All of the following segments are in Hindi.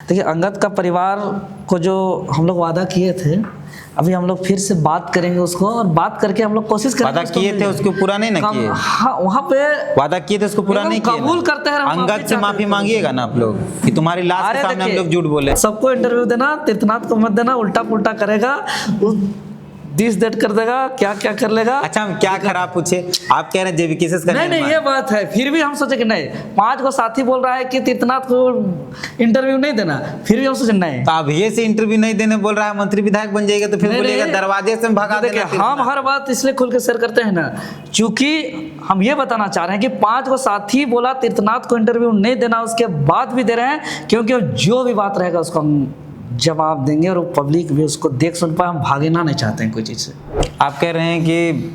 देखिए, अंगद का परिवार को जो हम लोग वादा किए थे, अभी हम लोग फिर से बात करेंगे उसको, और बात करके हम लोग कोशिश करेंगे। वादा किए थे उसको पूरा नहीं ना किए? हाँ, वहाँ पे वादा किए थे उसको पूरा नहीं किए। कबूल करते हैं। अंगद से माफी मांगिएगा ना आप लोग कि तुम्हारी लाश के सामने हम लोग झूठ बोले। सबको इंटरव्यू देना, तीर्थनाथ को मत देना, उल्टा पुल्टा करेगा, दिस दैट कर देगा, क्या क्या कर लेगा। अच्छा, हम क्या खराब पूछे? आप कह रहे हैं जेबी केसेस का नहीं, ये बात है। फिर भी हम सोचे कि नहीं, 5 को साथी बोल रहा है कि तीर्थनाथ को इंटरव्यू नहीं देना, फिर भी हम सोचे नहीं। तो अब ये से इंटरव्यू नहीं देने बोल रहा है, मंत्री विधायक बन जाएगा तो फिर बोलेगा दरवाजे से भगा देना। हम हर बात इसलिए खुल के शेयर करते हैं ना, क्योंकि हम ये बताना चाह रहे हैं कि 5 को साथी बोला तीर्थनाथ को इंटरव्यू नहीं देना, उसके बाद भी दे रहे हैं, क्योंकि जो भी बात रहेगा उसको हम जवाब देंगे और पब्लिक भी उसको देख सुन पाए। हम भागना नहीं चाहते हैं कोई चीज़ से। आप कह रहे हैं कि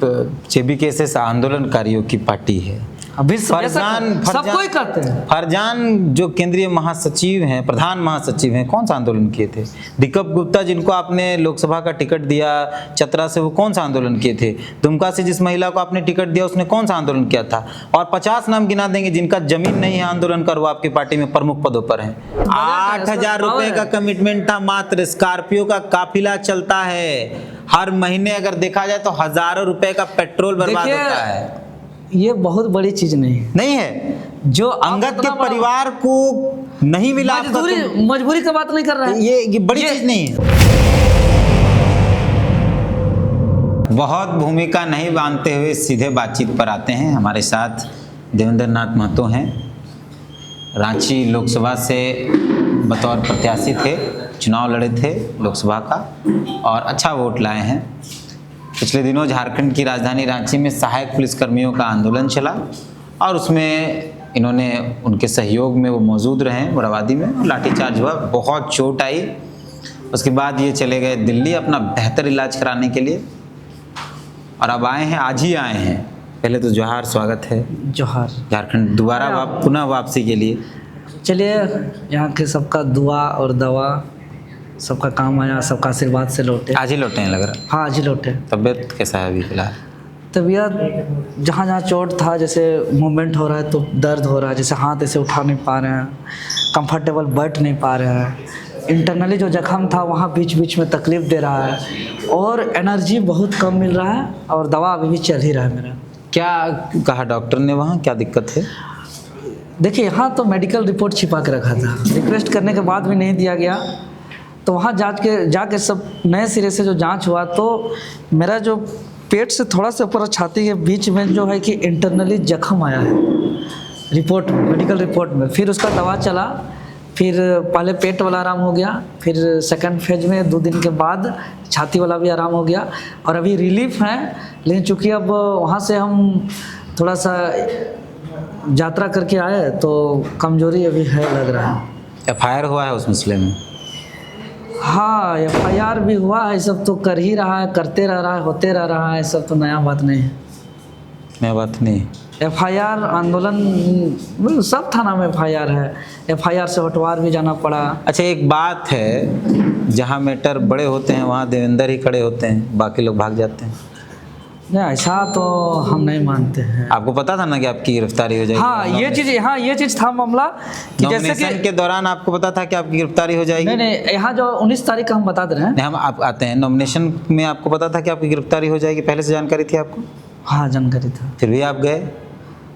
जेबी केसेस आंदोलनकारियों की पार्टी है। सबको ही कहते हैं। फरजान जो केंद्रीय महासचिव हैं, प्रधान महासचिव हैं, कौन सा आंदोलन किए थे? दीपक गुप्ता जिनको आपने लोकसभा का टिकट दिया चतरा से, वो कौन सा आंदोलन किए थे? दुमका से जिस महिला को आपने टिकट दिया उसने कौन सा आंदोलन किया था? और 50 नाम गिना देंगे जिनका जमीन नहीं है आंदोलन कर, वो आपकी पार्टी में प्रमुख पदों पर हैं। 8,000 रुपए का कमिटमेंट था मात्र। स्कॉर्पियो का काफिला चलता है, हर महीने अगर देखा जाए तो हजारों रुपए का पेट्रोल बर्बाद होता है। ये बहुत बड़ी चीज नहीं है जो अंगद के परिवार को नहीं मिला। मजबूरी का बात नहीं कर रहा है, ये बड़ी चीज नहीं है। बहुत भूमिका नहीं बांधते हुए सीधे बातचीत पर आते हैं। हमारे साथ देवेंद्र नाथ महतो हैं, रांची लोकसभा से बतौर प्रत्याशी थे, चुनाव लड़े थे लोकसभा का और अच्छा वोट लाए हैं। पिछले दिनों झारखंड की राजधानी रांची में सहायक पुलिसकर्मियों का आंदोलन चला और उसमें इन्होंने उनके सहयोग में वो मौजूद रहे मोराबादी में, और लाठीचार्ज हुआ, बहुत चोट आई। उसके बाद ये चले गए दिल्ली अपना बेहतर इलाज कराने के लिए, और अब आए हैं, आज ही आए हैं। पहले तो जोहार, स्वागत है। जोहार। झारखंड दोबारा पुनः वापसी के लिए। चलिए, यहाँ के सबका दुआ और दवा सबका काम आया, सबका आशीर्वाद से लौटे। आज ही लौटे हैं लग रहा? हाँ, आज ही लौटे। तबीयत कैसा है अभी फिलहाल? तबीयत जहाँ जहाँ चोट था, जैसे मूवमेंट हो रहा है तो दर्द हो रहा है, जैसे हाथ ऐसे उठा नहीं पा रहे हैं, कंफर्टेबल बैठ नहीं पा रहे हैं। इंटरनली जो जख्म था वहाँ बीच बीच में तकलीफ दे रहा है, और एनर्जी बहुत कम मिल रहा है, और दवा अभी भी चल ही रहा है मेरा। क्या कहा डॉक्टर ने वहाँ, क्या दिक्कत है? देखिए, यहाँ तो मेडिकल रिपोर्ट छिपा के रखा था, रिक्वेस्ट करने के बाद भी नहीं दिया गया। तो वहाँ जाके सब नए सिरे से जो जांच हुआ, तो मेरा जो पेट से थोड़ा सा ऊपर छाती के बीच में जो है कि इंटरनली जख्म आया है रिपोर्ट में, मेडिकल रिपोर्ट में। फिर उसका दवा चला, फिर पहले पेट वाला आराम हो गया, फिर सेकंड फेज में 2 दिन के बाद छाती वाला भी आराम हो गया, और अभी रिलीफ है। लेकिन चूँकि अब वहाँ से हम थोड़ा सा यात्रा करके आए तो कमजोरी अभी है लग रहा है। FIR हुआ है उस मसले में? हाँ, FIR भी हुआ है, सब तो कर ही रहा है, करते रह रहा है, होते रह रहा है, सब तो नया बात नहीं है। नया बात नहीं। FIR आंदोलन सब थाना में FIR है, FIR से हटवार भी जाना पड़ा। अच्छा, एक बात है, जहाँ मैटर बड़े होते हैं वहाँ देवेंद्र ही खड़े होते हैं, बाकी लोग भाग जाते हैं। नहीं, ऐसा तो हम नहीं मानते हैं। आपको पता था ना कि आपकी गिरफ्तारी हो जाएगी? हाँ, ये चीज़ था मामला कि जैसे कि के दौरान आपको पता था कि आपकी गिरफ्तारी हो जाएगी? नहीं, यहाँ जो 19 तारीख का हम बता दे रहे हैं। नहीं, हम आप आते हैं नॉमिनेशन में, आपको पता था कि आपकी गिरफ्तारी हो जाएगी, पहले से जानकारी थी आपको? हाँ, जानकारी था। फिर भी आप गए?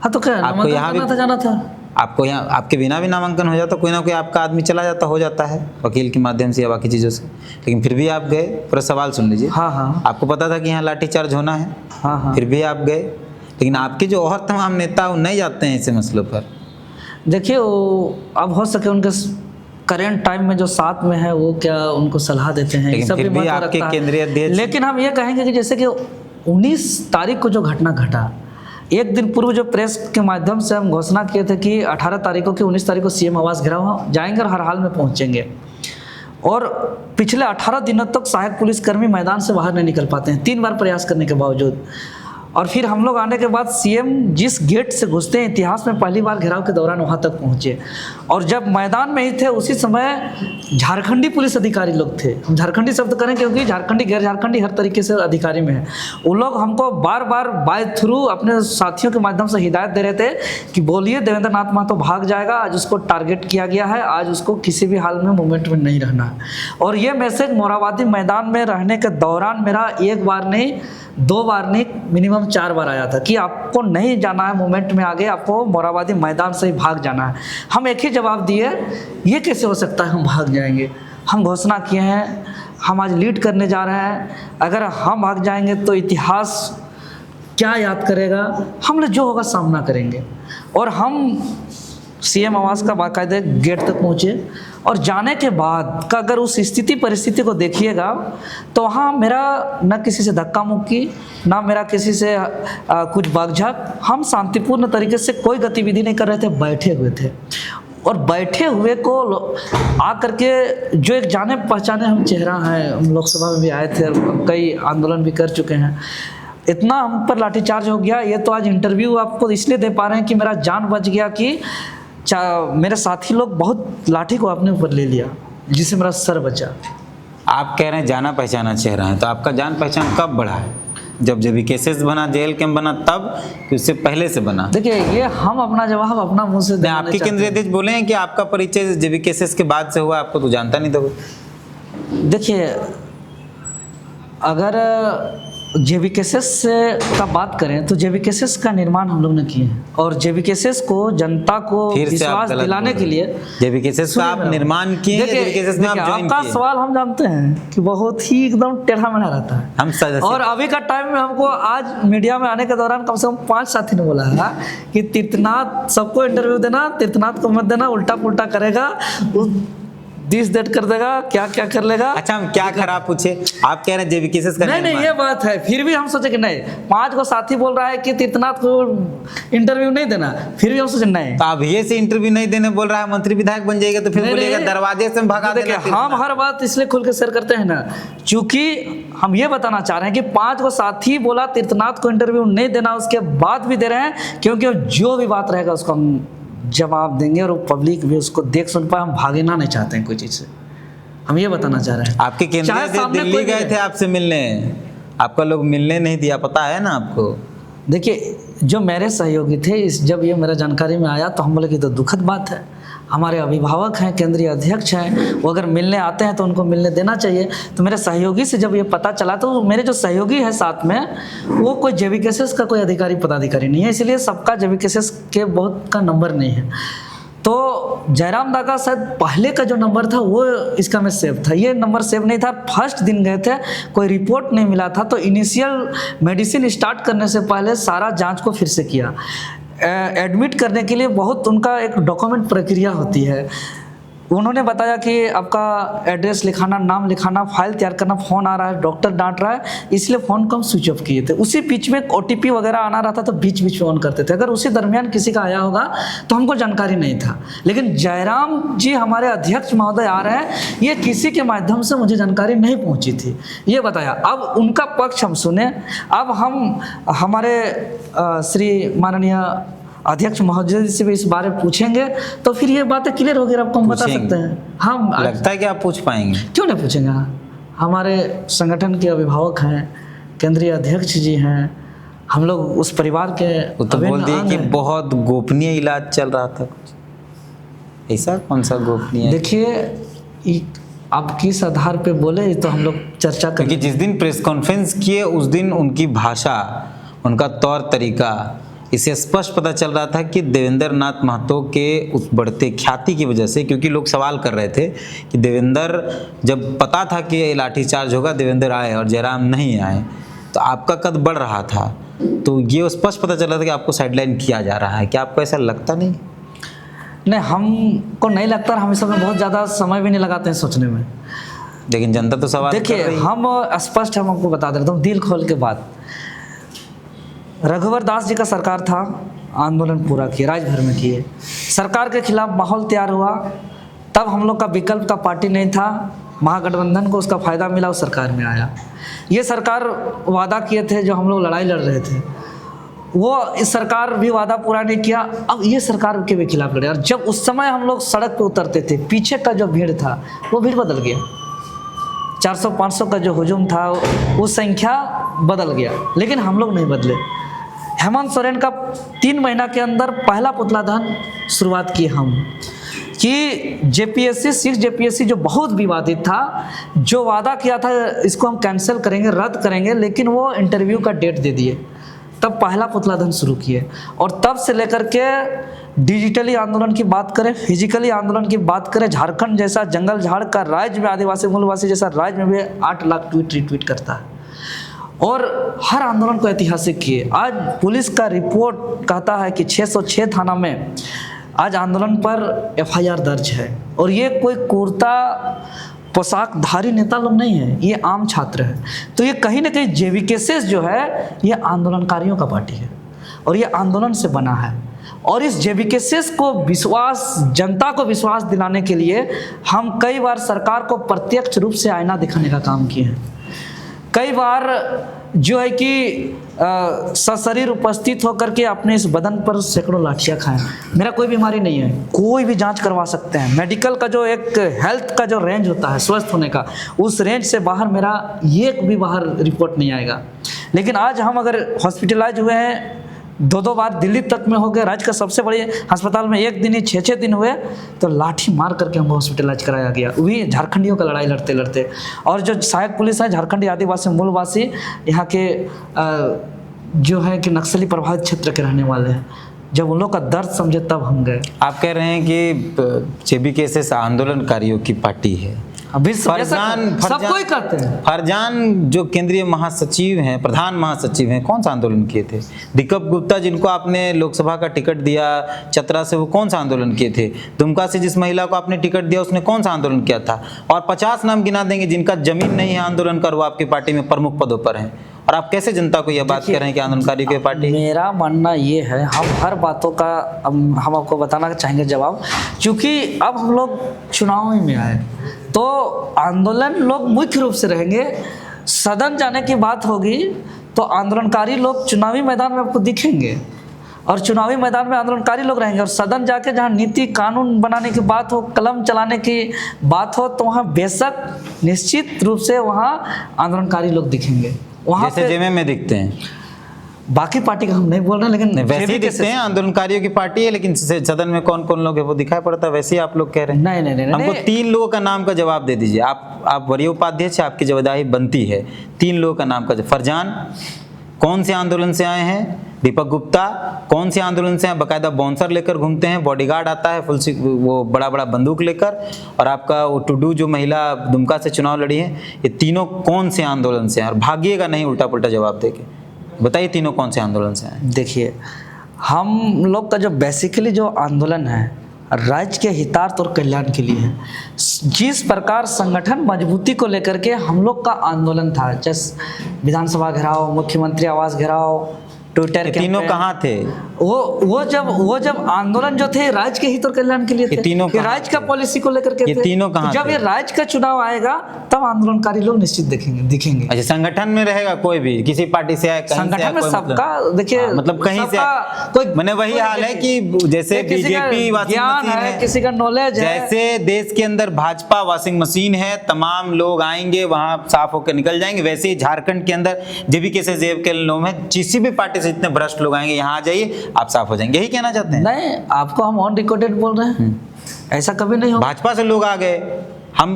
हाँ, तो क्या आपको यहाँ भी जाना था? आपको यहाँ आपके बिना भी नामांकन हो जाता, कोई ना कोई आपका आदमी चला जाता, हो जाता है वकील के माध्यम से या बाकी चीज़ों से, लेकिन फिर भी आप गए। पूरा सवाल सुन लीजिए। हाँ। आपको पता था कि यहाँ लाठीचार्ज होना है? हाँ। फिर भी आप गए, लेकिन आपके जो और तमाम नेता वो नहीं जाते हैं ऐसे मसलों पर। देखिए, वो अब हो सके उनके करेंट टाइम में जो साथ में है वो क्या उनको सलाह देते हैं, लेकिन फिर भी आपके केंद्रीय अध्यक्ष। लेकिन हम ये कहेंगे कि जैसे कि 19 तारीख को जो घटना घटा, एक दिन पूर्व जो प्रेस के माध्यम से हम घोषणा किए थे कि 18 तारीख को कि 19 तारीख को CM आवास घेराव जाएंगे और हर हाल में पहुंचेंगे, और पिछले 18 दिनों तक सहायक पुलिसकर्मी मैदान से बाहर नहीं निकल पाते हैं, 3 बार प्रयास करने के बावजूद। और फिर हम लोग आने के बाद सीएम जिस गेट से घुसते हैं इतिहास में पहली बार घेराव के दौरान वहाँ तक पहुँचे, और जब मैदान में ही थे उसी समय झारखंडी पुलिस अधिकारी लोग थे, हम झारखंडी शब्द करें क्योंकि झारखंडी गैर झारखंडी हर तरीके से अधिकारी में है, वो लोग हमको बार बार बाय थ्रू अपने साथियों के माध्यम से हिदायत दे रहे थे कि बोलिए देवेंद्र नाथ महतो भाग जाएगा, आज उसको टारगेट किया गया है, आज उसको किसी भी हाल में मूवमेंट में नहीं रहना है। और ये मैसेज मोरहाबादी मैदान में रहने के दौरान मेरा एक बार नहीं, 2 बार नहीं, मिनिमम 4 बार आया था कि आपको नहीं जाना है मूवमेंट में आगे, आपको मोरहाबादी मैदान से ही भाग जाना है। हम एक ही जवाब दिए, ये कैसे हो सकता है हम भाग जाएंगे, हम घोषणा किए हैं, हम आज लीड करने जा रहे हैं, अगर हम भाग जाएंगे तो इतिहास क्या याद करेगा, हम लोग जो होगा सामना करेंगे। और हम सीएम आवास का बाकायदे गेट तक पहुँचे, और जाने के बाद का अगर उस स्थिति परिस्थिति को देखिएगा तो वहाँ मेरा न किसी से धक्का मुक्की, ना मेरा किसी से कुछ बकझक, हम शांतिपूर्ण तरीके से कोई गतिविधि नहीं कर रहे थे, बैठे हुए थे। और बैठे हुए को आकर के जो एक जाने पहचाने हम चेहरा हैं, हम लोकसभा में भी आए थे और कई आंदोलन भी कर चुके हैं, इतना हम पर लाठीचार्ज हो गया। ये तो आज इंटरव्यू आपको इसलिए दे पा रहे हैं कि मेरा जान बच गया कि मेरे साथी लोग बहुत लाठी को अपने ऊपर ले लिया, जिससे मेरा सर बचा। आप कह रहे हैं जाना पहचाना चेहरा है, तो आपका जान पहचान कब बढ़ा है? जब केसेस बना, जेल कैंप बना, तब कि उससे पहले से बना? देखिए, ये हम अपना जवाब अपना मुंह से देना आपके केंद्रीय अध्यक्ष बोले हैं कि आपका परिचय जेबी केसेस के बाद से हुआ, आपको तो जानता नहीं था। देखिए, अगर जेबी केसेस का बात करें तो जेबी केसेस का निर्माण हम लोग ने किए हैं, और जेबी केसेस को जनता को विश्वास दिलाने के लिए जेबी केसेस का आप निर्माण किए, जेबी केसेस में आप ज्वाइन किए। आपका सवाल हम जानते हैं कि बहुत ही एकदम टेढ़ा मेढ़ा रहता है हम और अभी का टाइम में हमको आज मीडिया में आने के दौरान कम से कम 5 साथी ने बोला है कि तीर्थनाथ सबको इंटरव्यू देना, तीर्थनाथ को मत देना, उल्टा पुल्टा करेगा, दिस दैट कर देगा, क्या क्या कर लेगा। अच्छा, हम क्या खराब पूछे? आप कह रहे हैं जेबी केसेस का नहीं, ये बात है। फिर भी हम सोचे कि नहीं, 5 को साथी बोल रहा है कि तीर्थनाथ को इंटरव्यू नहीं देना, फिर भी हम सोचे नहीं। तो अब ये से इंटरव्यू नहीं देने बोल रहा है, मंत्री विधायक बन जाएगा तो फिर बोलेगा दरवाजे से भगा देगा। हम हर बात इसलिए खुल के शेयर करते हैं ना, क्योंकि हम ये बताना चाह रहे हैं कि 5 को साथी बोला तीर्थनाथ को इंटरव्यू नहीं देना, उसके बाद भी दे रहे हैं, क्योंकि जो भी बात रहेगा उसको हम जवाब देंगे और पब्लिक भी उसको देख सुन पाए। हम भागना नहीं चाहते हैं कोई चीज़ से, हम ये बताना चाह रहे हैं। आपके केंद्रीय से दिल्ली गए थे आपसे मिलने, आपका लोग मिलने नहीं दिया, पता है ना आपको? देखिए, जो मेरे सहयोगी थे, जब ये मेरा जानकारी में आया तो हम बोले कि तो दुखद बात है, हमारे अभिभावक हैं, केंद्रीय अध्यक्ष हैं, वो अगर मिलने आते हैं तो उनको मिलने देना चाहिए। तो मेरे सहयोगी से जब ये पता चला तो मेरे जो सहयोगी है साथ में, वो कोई जेबी केसेस का कोई अधिकारी पदाधिकारी नहीं है, इसलिए सबका जेबी केसेस के बहुत का नंबर नहीं है। तो जयराम दा का शायद पहले का जो नंबर था वो इसका में सेव था, ये नंबर सेव नहीं था। फर्स्ट दिन गए थे, कोई रिपोर्ट नहीं मिला था, तो इनिशियल मेडिसिन स्टार्ट करने से पहले सारा जांच को फिर से किया। एडमिट करने के लिए बहुत उनका एक डॉक्यूमेंट प्रक्रिया होती है। उन्होंने बताया कि आपका एड्रेस लिखाना, नाम लिखाना, फाइल तैयार करना, फ़ोन आ रहा है, डॉक्टर डांट रहा है, इसलिए फ़ोन को हम स्विच ऑफ किए थे। उसी बीच में OTP वगैरह आना रहा था तो बीच बीच में ऑन करते थे। अगर उसी दरमियान किसी का आया होगा तो हमको जानकारी नहीं था, लेकिन जयराम जी हमारे अध्यक्ष महोदय आ रहे हैं, ये किसी के माध्यम से मुझे जानकारी नहीं पहुँची थी, ये बताया। अब उनका पक्ष हम सुने, अब हम हमारे श्री माननीय अध्यक्ष महोदय से भी इस बारे में पूछेंगे तो फिर ये बातें क्लियर होगी, आपको हम बता सकते हैं। हम लगता है कि आप पूछ पाएंगे? क्यों नहीं पूछेंगे, हमारे संगठन के अभिभावक हैं, केंद्रीय अध्यक्ष जी हैं, हम लोग उस परिवार के। वो तो बोल दिए कि बहुत गोपनीय इलाज चल रहा था, ऐसा कौन सा गोपनीय? देखिए, आप किस आधार पे बोले तो हम लोग चर्चा करेंगे। क्योंकि जिस दिन प्रेस कॉन्फ्रेंस किए उस दिन उनकी भाषा, उनका तौर तरीका, इसे स्पष्ट पता चल रहा था कि देवेंद्र नाथ महतो के उस बढ़ते ख्याति की वजह से, क्योंकि लोग सवाल कर रहे थे कि देवेंद्र, जब पता था कि लाठीचार्ज होगा, देवेंद्र आए और जयराम नहीं आए, तो आपका कद बढ़ रहा था, तो ये स्पष्ट पता चल रहा था कि आपको साइडलाइन किया जा रहा है। क्या आपको ऐसा लगता नहीं? नहीं, हमको नहीं लगता, हम इस समय बहुत ज़्यादा समय भी नहीं लगाते हैं सोचने में, लेकिन जनता तो सवाल देखिए कर रही है। हम स्पष्ट, हम आपको बता देता हूँ दिल खोल के बात। रघुवर दास जी का सरकार था, आंदोलन पूरा किए, राज्य भर में किए, सरकार के खिलाफ माहौल तैयार हुआ, तब हम लोग का विकल्प का पार्टी नहीं था, महागठबंधन को उसका फ़ायदा मिला, उस सरकार में आया। ये सरकार वादा किए थे, जो हम लोग लड़ाई लड़ रहे थे, वो इस सरकार भी वादा पूरा नहीं किया, अब ये सरकार के भी खिलाफ लड़े। और जब उस समय हम लोग सड़क पे उतरते थे, पीछे का जो भीड़ था वो भीड़ बदल गया। 400-500 का जो हुजूम था वो संख्या बदल गया, लेकिन हम लोग नहीं बदले। हेमंत सोरेन का 3 महीना के अंदर पहला पुतला दहन शुरुआत की हम, कि जेपीएससी 6 जेपीएससी जो बहुत विवादित था, जो वादा किया था इसको हम कैंसिल करेंगे, रद्द करेंगे, लेकिन वो इंटरव्यू का डेट दे दिए। तब पहला पुतला दहन शुरू किए, और तब से लेकर के डिजिटली आंदोलन की बात करें, फिजिकली आंदोलन की बात करें, झारखंड जैसा जंगल झाड़ का राज्य में, आदिवासी मूलवासी जैसा राज्य में भी 8 लाख ट्वीट रिट्वीट करता है, और हर आंदोलन को ऐतिहासिक किए। आज पुलिस का रिपोर्ट कहता है कि 606 थाना में आज आंदोलन पर एफआईआर दर्ज है, और ये कोई कुर्ता पोशाकधारी नेता लोग नहीं है, ये आम छात्र है। तो ये कहीं ना कहीं जेवीकेसेस जो है ये आंदोलनकारियों का पार्टी है, और ये आंदोलन से बना है। और इस जेवीकेसेस को विश्वास, जनता को विश्वास दिलाने के लिए हम कई बार सरकार को प्रत्यक्ष रूप से आईना दिखाने का काम किए हैं। कई बार जो है कि सशरीर उपस्थित होकर के अपने इस बदन पर सैकड़ों लाठियाँ खाएं। मेरा कोई बीमारी नहीं है, कोई भी जांच करवा सकते हैं। मेडिकल का जो एक हेल्थ का जो रेंज होता है स्वस्थ होने का, उस रेंज से बाहर मेरा एक भी बाहर रिपोर्ट नहीं आएगा। लेकिन आज हम अगर हॉस्पिटलाइज हुए हैं, 2-2 बार दिल्ली तक में हो गए, राज्य का सबसे बड़े अस्पताल में एक दिन ही 6-6 दिन हुए, तो लाठी मार करके हमको हॉस्पिटलाइज कराया गया, वही झारखंडियों का लड़ाई लड़ते लड़ते। और जो सहायक पुलिस है, झारखंडी आदिवासी मूलवासी, यहाँ के जो है कि नक्सली प्रभावित क्षेत्र के रहने वाले हैं, जब उन लोग का दर्द समझे तब हम गए। आप कह रहे हैं कि जेबीकेसेस आंदोलनकारियों की पार्टी है। सबको ही कहते हैं। फरजान जो केंद्रीय महासचिव हैं, प्रधान महासचिव हैं, कौन सा आंदोलन किए थे? दीपक गुप्ता जिनको आपने लोकसभा का टिकट दिया चतरा से, वो कौन सा आंदोलन किए थे? दुमका से जिस महिला को आपने टिकट दिया उसने कौन सा आंदोलन किया था? और 50 नाम गिना देंगे जिनका जमीन नहीं है आंदोलन कर, वो आपकी पार्टी में प्रमुख पदों पर हैं, और आप कैसे जनता को यह बात कह रहे हैं कि आंदोलनकारी की पार्टी? मेरा मानना ये है, हम हर बातों का हम आपको बताना चाहेंगे जवाब, क्योंकि अब हम लोग चुनाव में आए तो आंदोलन लोग मुख्य रूप से रहेंगे। सदन जाने की बात होगी तो आंदोलनकारी लोग चुनावी मैदान में आपको दिखेंगे, और चुनावी मैदान में आंदोलनकारी लोग रहेंगे। और सदन जाके जहाँ नीति कानून बनाने की बात हो, कलम चलाने की बात हो, तो वहाँ बेशक निश्चित रूप से वहाँ आंदोलनकारी लोग दिखेंगे। वहाँ जैसे जेमे में दिखते हैं, बाकी पार्टी का हम नहीं बोल रहे, लेकिन वैसे ही दिखते हैं। आंदोलनकारियों की पार्टी है, लेकिन सदन में कौन कौन लोग है वो दिखाई पड़ता है, वैसे ही आप लोग कह रहे हैं। नहीं, हमको 3 लोगों का नाम का जवाब दे दीजिए। आप वरीय उपाध्यक्ष, आपकी जिम्मेदारी बनती है 3 लोगों का नाम का। फरजान कौन से आंदोलन से आए हैं? दीपक गुप्ता कौन से आंदोलन से हैं? बाकायदा बाउंसर लेकर घूमते हैं, बॉडीगार्ड आता है फुल वो बड़ा बड़ा बंदूक लेकर। और आपका वो टुडू जो महिला दुमका से चुनाव लड़ी है, ये तीनों कौन से आंदोलन से हैं? और भागिएगा नहीं उल्टा पुल्टा जवाब देके, बताइए तीनों कौन से आंदोलन से हैं? देखिए, हम लोग का जो बेसिकली जो आंदोलन है राज्य के हितार्थ और कल्याण के लिए है। जिस प्रकार संगठन मजबूती को लेकर के हम लोग का आंदोलन था, जैसे विधानसभा घेराव, मुख्यमंत्री आवास घेराव, ट्विटर के तीनों कहाँ थे? वो जब आंदोलन जो थे राज्य के हित और कल्याण के लिए थे, तीनों राज्य का पॉलिसी को लेकर के ये तीनों कहाँ जब ये राज्य का चुनाव आएगा तब आंदोलनकारी लोग निश्चित दिखेंगे। अच्छा, संगठन में रहेगा कोई भी, किसी पार्टी से आए, संगठन में सबका देखिए, मतलब कहीं से कोई मैंने वही हाल है कि जैसे बीजेपी ज्ञान है, किसी का नॉलेज है, जैसे देश के अंदर भाजपा वॉशिंग मशीन है, तमाम लोग आएंगे वहां साफ होकर निकल जाएंगे, वैसे ही झारखंड के अंदर जेबीके से जेब के लोग में किसी भी पार्टी से जितने भ्रष्ट लोग आएंगे यहाँ आ जाइए आप साफ हो जाएंगे, यही कहना चाहते हैं? नहीं, आपको हम ऑन रिकॉर्डेड बोल रहे हैं, ऐसा कभी नहीं हो। भाजपा से लोग आ गए, हम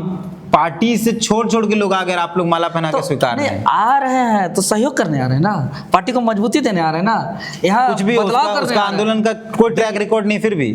पार्टी से छोड़ के लोग आ गए, आप लोग माला पहना के स्वीकार रहे हैं। आ रहे हैं तो सहयोग करने आ रहे हैं ना, पार्टी को मजबूती देने आ रहे हैं ना, यहाँ कुछ भी बदलाव करने उसका आंदोलन का कोई ट्रैक रिकॉर्ड नहीं, फिर भी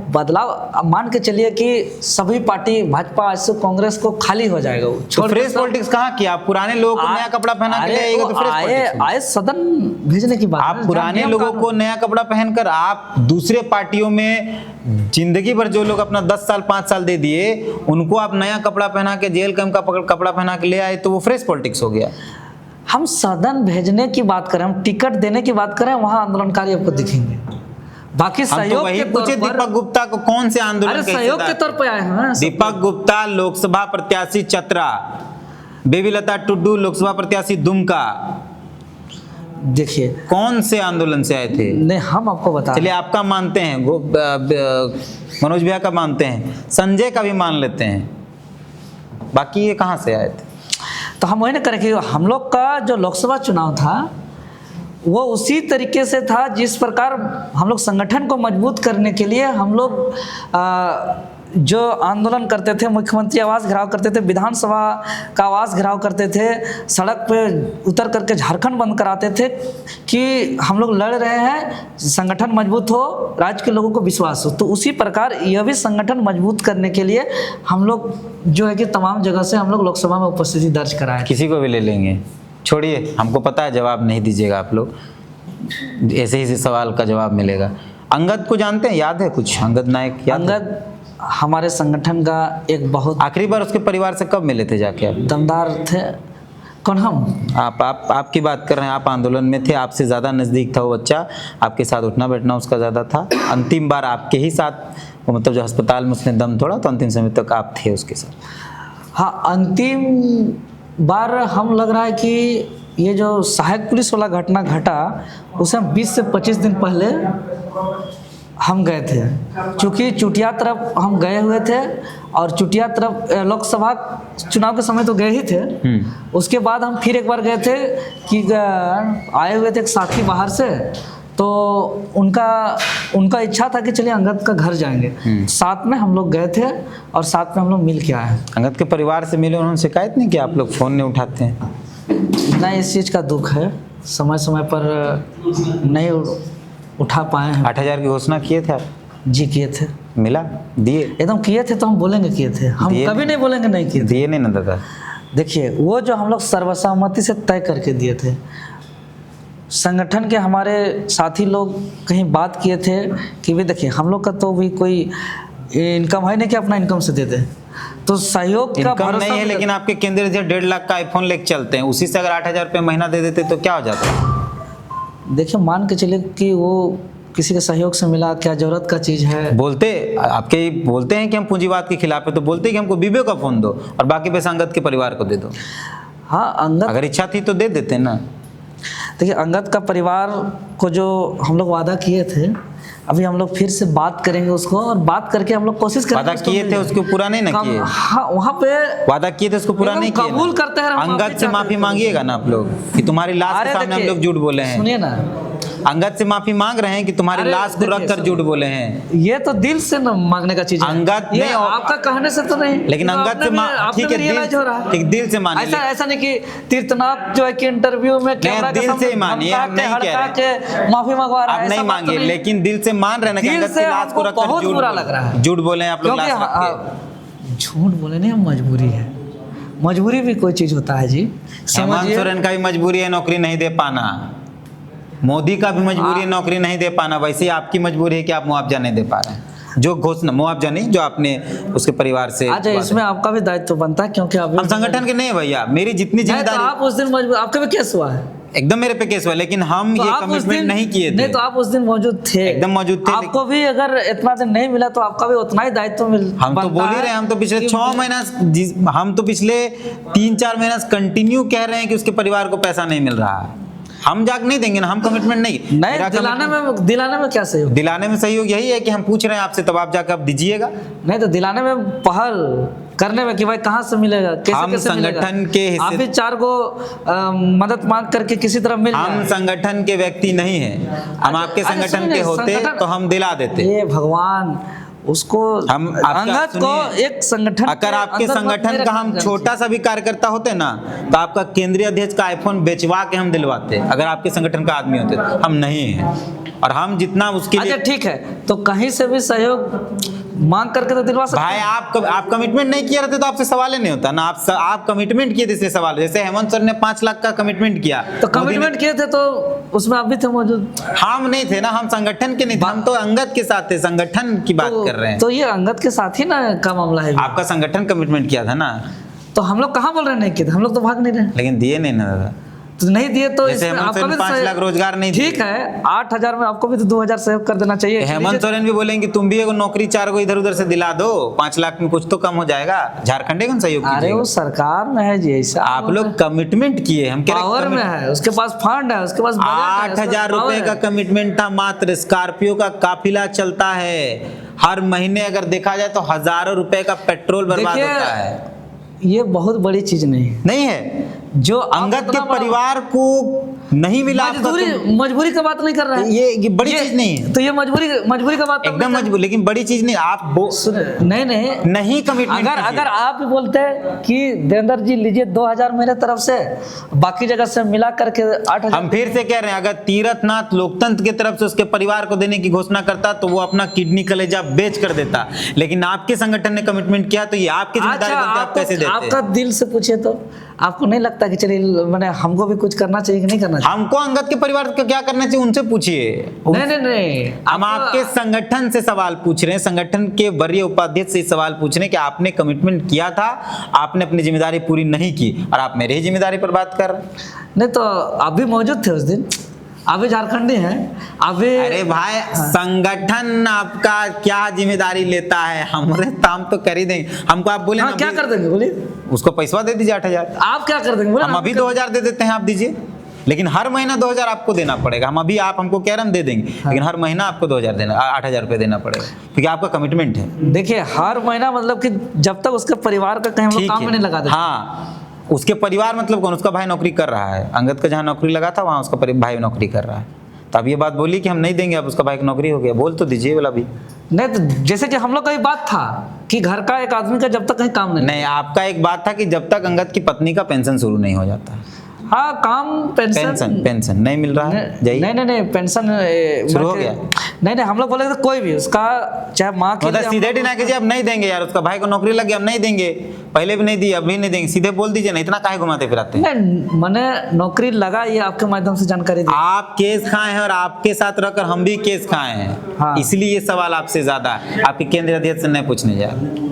बदलाव। अब मान के चलिए कि सभी पार्टी भाजपा से कांग्रेस को खाली हो जाएगा, तो फ्रेश पॉलिटिक्स कहाँ किया? आप पुराने लोगों को नया कपड़ा पहना के ले आएगा तो फ्रेश पॉलिटिक्स आए सदन भेजने की बात। आप पुराने लोगों को नया कपड़ा पहनकर आप दूसरे पार्टियों में जिंदगी भर जो लोग अपना 10 साल 5 साल दे दिए उनको आप नया कपड़ा पहना के जेल कैंप का कपड़ा पहना के ले आए, तो वो फ्रेश पॉलिटिक्स हो गया। हम सदन भेजने की बात करें, हम टिकट देने की बात करें, वहां आंदोलनकारी आपको दिखेंगे। बाकी सहयोग के तौर पर दीपक गुप्ता को कौन से आंदोलन के सहयोग के तौर पर आए हैं? दीपक गुप्ता लोकसभा प्रत्याशी चतरा, बेबी लता टुड्डू लोकसभा प्रत्याशी दुमका, देखिए, कौन से आंदोलन से आए थे? नहीं हम आपको बता चलिए आपका मानते हैं, मनोज भैया का मानते हैं, संजय का भी मान लेते हैं, बाकी ये कहाँ से आए थे? तो हम वही ना करें कि हम लोग का जो लोकसभा चुनाव था वो उसी तरीके से था जिस प्रकार हम लोग संगठन को मजबूत करने के लिए हम लोग जो आंदोलन करते थे, मुख्यमंत्री आवास घेराव करते थे, विधानसभा का आवास घेराव करते थे, सड़क पे उतर करके झारखंड बंद कराते थे कि हम लोग लड़ रहे हैं, संगठन मजबूत हो, राज्य के लोगों को विश्वास हो। तो उसी प्रकार यह भी संगठन मजबूत करने के लिए हम लोग जो है कि तमाम जगह से हम लोग लोकसभा में उपस्थिति दर्ज कराए। किसी को भी ले लेंगे, छोड़िए, हमको पता है जवाब नहीं दीजिएगा आप लोग, ऐसे ही सवाल का जवाब मिलेगा। अंगद को जानते हैं, याद है कुछ? अंगद नायक याद है? अंगद हमारे संगठन का एक बहुत आखिरी बार उसके परिवार से कब मिले थे जाके आप? दमदार थे। कौन? हम? आपकी बात कर रहे हैं, आप आंदोलन में थे, आपसे ज़्यादा नज़दीक था वो बच्चा, आपके साथ उठना बैठना उसका ज़्यादा था। अंतिम बार आपके ही साथ, मतलब जो अस्पताल में उसने दम तोड़ा, तो अंतिम समय तक आप थे उसके साथ। हाँ, अंतिम बार हम लग रहा है कि ये जो सहायक पुलिस वाला घटना घटा उसे हम 20 से 25 दिन पहले हम गए थे, क्योंकि चुटिया तरफ हम गए हुए थे और चुटिया तरफ लोकसभा चुनाव के समय तो गए ही थे। उसके बाद हम फिर एक बार गए थे कि आए हुए थे एक साथी बाहर से, तो उनका इच्छा था कि चलिए अंगद का घर जाएंगे, साथ में हम लोग गए थे और साथ में हम लोग मिल के आए। अंगद के परिवार से मिले, उन्होंने शिकायत नहीं कि आप लोग फ़ोन नहीं उठाते हैं? नहीं, इस चीज़ का दुख है, समय समय पर नहीं उठा पाए हैं। 8,000 की घोषणा किए थे आप? जी किए थे। मिला? दिए? एकदम किए थे, तो हम बोलेंगे किए थे, हम कभी नहीं बोलेंगे नहीं किए थे। दिए नहीं ना दादा? देखिए, वो जो हम लोग सर्वसम्मति से तय करके दिए थे, संगठन के हमारे साथी लोग कहीं बात किए थे कि भी देखिए हम लोग का तो भी कोई इनकम है नहीं कि अपना इनकम से दे दे, तो सहयोग का इनकम नहीं है, लेकिन आपके केंद्रीय अध्यक्ष 1.5 लाख का आईफोन लेके चलते हैं, उसी से अगर 8,000 रुपये महीना दे देते तो क्या हो जाता? देखिए, मान के चलिए कि वो किसी के सहयोग से मिला, क्या जरूरत का चीज़ है। बोलते हैं कि हम पूंजीवाद के खिलाफ है, तो बोलते हैं कि हमको बीबीओ का फ़ोन दो और बाकी पैसा अंगद के परिवार को दे दो। हाँ, अंगद अगर इच्छा थी तो दे देते ना। देखिए, अंगद का परिवार को जो हम लोग वादा किए थे, अभी हम लोग फिर से बात करेंगे उसको, और बात करके हम लोग कोशिश करेंगे। वादा किए थे उसको पूरा नहीं ना किए? हाँ, वहाँ पे वादा किए थे उसको पूरा नहीं किए। कबूल करते हैं। अंगद से माफी मांगिएगा ना आप लोग कि तुम्हारी लाश के सामने हम लोग झूठ बोले हैं। सुनिए ना, अंगद से माफी मांग रहे हैं कि तुम्हारी लाश को रख कर झूठ बोले हैं। ये तो दिल से न मांगने का चीज है। अंगद ये नहीं, आपका कहने से तो नहीं, लेकिन अंगद से ठीक है, दिल से मानिए। ऐसा नहीं कि तीर्थनाथ जो है कि इंटरव्यू में कैमरा दिल से मानिए, हम नहीं कह रहे माफी मंगवा रहा है, आप नहीं मांगिए, लेकिन दिल से मान रहे हैं कि अंगद की लाश को रख कर बहुत बुरा लग रहा है। झूठ बोले हैं आप लोग, लाश रख के। झूठ बोले नहीं, मजबूरी है, मजबूरी भी कोई चीज होता है जी। हेमंत सोरेन का भी मजबूरी है नौकरी नहीं दे पाना, मोदी का भी मजबूरी है नौकरी नहीं दे पाना, वैसे ही आपकी मजबूरी है कि आप मुआवजा नहीं दे पा रहे हैं। जो घोषणा, मुआवजा नहीं, जो आपने उसके परिवार से। अच्छा, इसमें आपका भी दायित्व बनता है, क्योंकि हम संगठन के नहीं भैया, मेरी जितनी जिम्मेदारी। तो आप उस दिन मजबूर, आपका भी केस हुआ है? एकदम मेरे पे केस हुआ, लेकिन हम ये कमिटमेंट नहीं किए थे। नहीं, तो आप उस दिन मौजूद थे, एकदम मौजूद थे। आपको भी अगर इतना दिन नहीं मिला तो आपका भी उतना ही दायित्व मिल। हम तो बोल ही रहे हैं, हम तो पिछले 6 महीना, हम तो पिछले 3-4 महीना कंटिन्यू कह रहे हैं कि उसके परिवार को पैसा नहीं मिल रहा है। हम जाग नहीं देंगे ना, हम कमिटमेंट नहीं। दिलाने में क्या सहयोग? दिलाने में सहयोग यही है कि हम पूछ रहे हैं आपसे, तब आप जाकर अब दीजिएगा। नहीं तो दिलाने में पहल करने में कि भाई कहाँ से मिलेगा, कैसे संगठन के हिस्से, आप भी 4 को मदद मांग करके किसी तरह मिल। हम संगठन के व्यक्ति नहीं है, हम आपके संगठन के होते तो हम दिला देते। ये भगवान, उसको हम अंगद को एक संगठन, अगर आपके संगठन का हम छोटा सा भी कार्यकर्ता होते ना, तो आपका केंद्रीय अध्यक्ष का आईफोन बेचवा के हम दिलवाते, अगर आपके संगठन का आदमी होते। हम नहीं हैं, और हम जितना उसके लिए। अच्छा ठीक है, तो कहीं से भी सहयोग मांग करके तो दिलवा सकते भाई। आप कमिटमेंट नहीं किए रहते तो आपसे सवाल ही नहीं होता ना। आप कमिटमेंट किए थे, इसलिए सवाल। जैसे हेमंत सर ने 5 लाख का कमिटमेंट किया, तो कमिटमेंट किए थे तो उसमें आप भी थे मौजूद। हम नहीं थे ना, हम संगठन के नहीं थे, हम तो अंगद के साथ थे, संगठन की बात कर रहे हैं। तो ये अंगद के साथ ही ना का मामला है। आपका संगठन कमिटमेंट किया था ना, तो हम लोग कहाँ बोल रहे नहीं किए थे, हम लोग तो भाग नहीं रहे। लेकिन दिए नहीं ना दादा। तो नहीं दिए तो जैसे इसमें हेमंत आपका सोरेन भी 5 लाख रोजगार नहीं दिए। ठीक है, 8,000 में आपको भी तो 2,000 सेव कर देना चाहिए। हेमंत सोरेन भी बोलेंगे तुम भी एगो नौकरी 4 को इधर उधर से दिला दो, 5 लाख में कुछ तो कम हो जाएगा। झारखंड कौन सहयोग अरे कीजिएगा? वो सरकार में है जी, ऐसा आप लोग कमिटमेंट किए, हम कह रहे पावर में है, उसके पास फंड है, उसके पास बजट है, उसके पास 8,000 power रुपए है। का कमिटमेंट था मात्र। स्कॉर्पियो का काफिला चलता है, हर महीने अगर देखा जाए तो हजारों रुपए का पेट्रोल बर्बाद देखिए, होता है। ये बहुत बड़ी चीज नहीं है जो अंगद आप के इतना बड़ा- परिवार को नहीं मिला आपका मजबूरी का बात नहीं कर रहा है, ये बड़ी चीज नहीं है, तो ये मजबूरी का बात एकदम मजबूर, लेकिन बड़ी चीज नहीं। आप नहीं कमिटमेंट अगर आप भी बोलते कि देवेंद्र जी लीजिए 2,000 मेरे तरफ से, बाकी जगह से मिला करके 8,000। हम फिर से कह रहे हैं, अगर तीरथनाथ लोकतंत्र की तरफ से उसके परिवार को देने की घोषणा करता तो वो अपना किडनी कलेजा बेच कर देता, लेकिन आपके संगठन ने कमिटमेंट किया तो ये आपकी जिम्मेदारी बनती है, आप कैसे देते? आपका दिल से पूछे तो आपको नहीं लगता कि चलिए मैंने हमको भी कुछ करना चाहिए कि नहीं करना चाहिए? हमको अंगद के परिवार को क्या करना चाहिए उनसे पूछिए। नहीं हम आपके संगठन से सवाल पूछ रहे हैं, संगठन के वरीय उपाध्यक्ष से सवाल पूछ रहे हैं कि आपने कमिटमेंट किया था, आपने अपनी जिम्मेदारी पूरी नहीं की और आप मेरे ही जिम्मेदारी पर बात कर रहे हैं। नहीं तो आप भी मौजूद थे उस दिन, आप भी झारखंडी हैं, आप भी। अरे भाई संगठन आपका क्या जिम्मेदारी लेता है? हमारे काम तो कर ही देंगे, हमको आप बोले हाँ, ना क्या कर देंगे बोलिए? उसको पैसा दे दीजिए 8,000। आप क्या कर देंगे बोले? हम अभी 2,000 दे देते हैं, आप दीजिए, लेकिन हर महीना 2,000 आपको देना पड़ेगा। हम अभी आप हमको कह रहे हम दे देंगे, लेकिन हर महीना आपको 2,000 देना, 8,000 रुपये देना पड़ेगा, क्योंकि आपका कमिटमेंट है। देखिए हर महीना मतलब कि जब तक उसके परिवार का कहीं हम लोग ठीक काम में है। नहीं लगा देते। हाँ, उसके परिवार मतलब कौन? उसका भाई नौकरी कर रहा है, अंगद का जहाँ नौकरी लगा था वहाँ उसका भाई नौकरी कर रहा है, तो अब ये बात बोली कि हम नहीं देंगे, अब उसका भाई की नौकरी हो गया, बोल तो दीजिए वाला भी। नहीं तो जैसे कि हम लोग का ये बात था कि घर का एक आदमी का जब तक कहीं काम नहीं, आपका एक बात था कि जब तक अंगद की पत्नी का पेंशन शुरू नहीं हो जाता। हाँ काम पेंशन नहीं मिल रहा है, जाइए। नहीं पेंशन शुरू हो गया? नहीं हम लोग बोले तो कोई भी उसका चाहे माँ के मतलब लिए सीधे डिना कीजिए, अब नहीं देंगे यार, उसका भाई को नौकरी लग गया, अब नहीं देंगे, पहले भी नहीं दी अभी नहीं देंगे, सीधे बोल दीजिए ना, इतना काहे घुमाते फिराते हैं? नहीं मैंने नौकरी लगा, ये आपके माध्यम से जानकारी दी। आप केस खाए हैं और आपके साथ रहकर हम भी केस खाए हैं, हाँ। इसलिए ये सवाल आपसे ज्यादा आपके केंद्रीय अध्यक्ष से नहीं पूछने जा रहे।